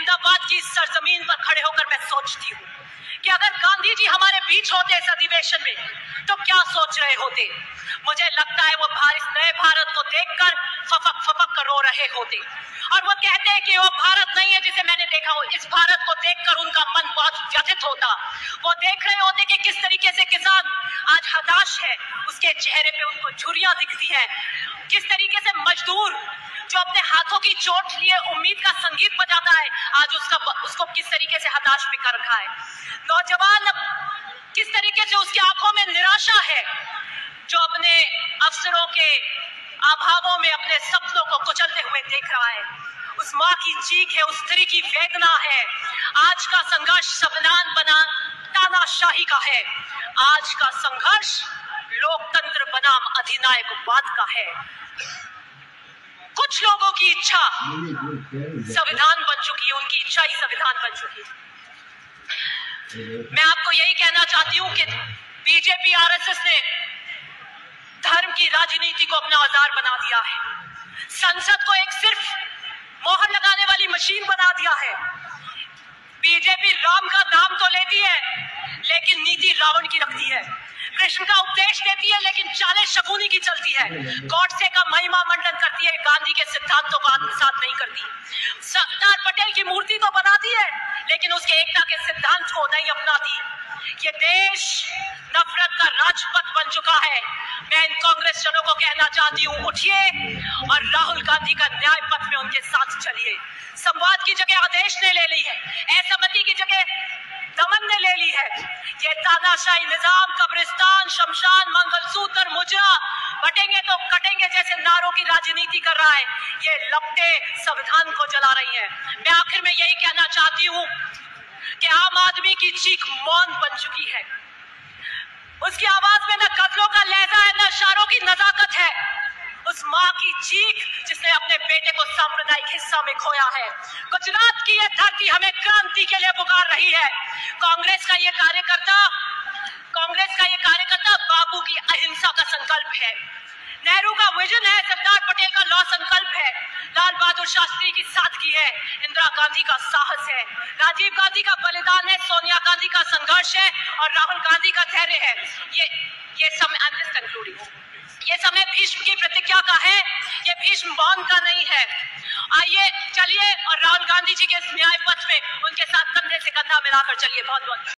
अहमदाबाद की सरजमीन पर खड़े होकर मैं सोचती हूँ कि अगर गांधी जी हमारे बीच होते इस अधिवेशन में तो क्या सोच रहे होते। मुझे लगता है वो नए भारत को देखकर फपक फपक कर रो रहे होते और वो कहते हैं कि वो भारत नहीं है जिसे मैंने देखा हो। इस भारत को देखकर उनका मन बहुत व्यथित होता। वो देख रहे होते कि किस तरीके से किसान आज हताश है, उसके चेहरे पे उनको झुर्रियां दिखती है। किस तरीके से मजदूर जो अपने हाथों की चोट लिए उम्मीद का संगीत बजाता है, आज उसको किस तरीके से हताश भी कर रखा है। नौजवान किस तरीके से उसकी आंखों में निराशा है, जो अपने अफसरों के अभावों में अपने सपनों को कुचलते हुए देख रहा है। उस माँ की चीख है, उस स्त्री की वेदना है। आज का संघर्ष संविधान बना तानाशाही का है। आज का संघर्ष लोकतंत्र बनाम अधिनायकवाद का है। कुछ लोगों की इच्छा संविधान बन चुकी है, उनकी इच्छा ही संविधान बन चुकी है। मैं आपको यही कहना चाहती हूं कि बीजेपी आरएसएस ने धर्म की राजनीति को अपना औजार बना दिया है। संसद को एक सिर्फ मोहर लगाने वाली मशीन बना दिया है। बीजेपी राम का नाम तो लेती है लेकिन नीति रावण की रखती है। कृष्ण का उपदेश देती है लेकिन चालें शकुनी की चलती है। गॉडसे का महिमा मंडन करती है, गांधी के सिद्धांतों को आत्मसात नहीं करती। सरदार पटेल की मूर्ति तो बनाती है लेकिन उसके एकता के सिद्धांत को नहीं अपनाती। ये देश नफरत का राजपथ बन चुका है। मैं इन कांग्रेस जनों को कहना चाहती हूँ, उठिए और राहुल गांधी का न्याय पथ में उनके साथ चलिए। संवाद की जगह आदेश ने ले ली है, असहमति की जगह दमन ने ले ली है। ये तानाशाही निजाम कब्रिस्तान, शमशान, मंगलसूत्र, मुजरा, बटेंगे तो कटेंगे जैसे नारों की राजनीति कर रहा है। ये लपटे संविधान को जला रही हैं। मैं आखिर में यही कहना चाहती हूँ कि आम आदमी की चीख मौन बन चुकी है। उसकी आवाज में न गजलों का लहजा है, न इशारों की नजाकत है। उस माँ की चीख जिसने अपने बेटे को सांप्रदायिक हिस्सा में खोया है। गुजरात की ये धरती हमें क्रांति के लिए पुकार रही है। कांग्रेस का ये कार्यकर्ता बापू की अहिंसा का संकल्प है। नेहरू का विजन है, सरदार पटेल का लौह संकल्प है, लाल बहादुर शास्त्री की सादगी है, इंदिरा गांधी का साहस है, राजीव गांधी का बलिदान है, सोनिया गांधी का संघर्ष है और राहुल गांधी का धैर्य है। ये समय भीष्म की प्रतिज्ञा का है, ये भीष्म मौन का नहीं है। आइए चलिए और राहुल गांधी जी के इस न्याय पथ में उनके साथ कंधे से कंधा मिलाकर चलिए। बहुत बहुत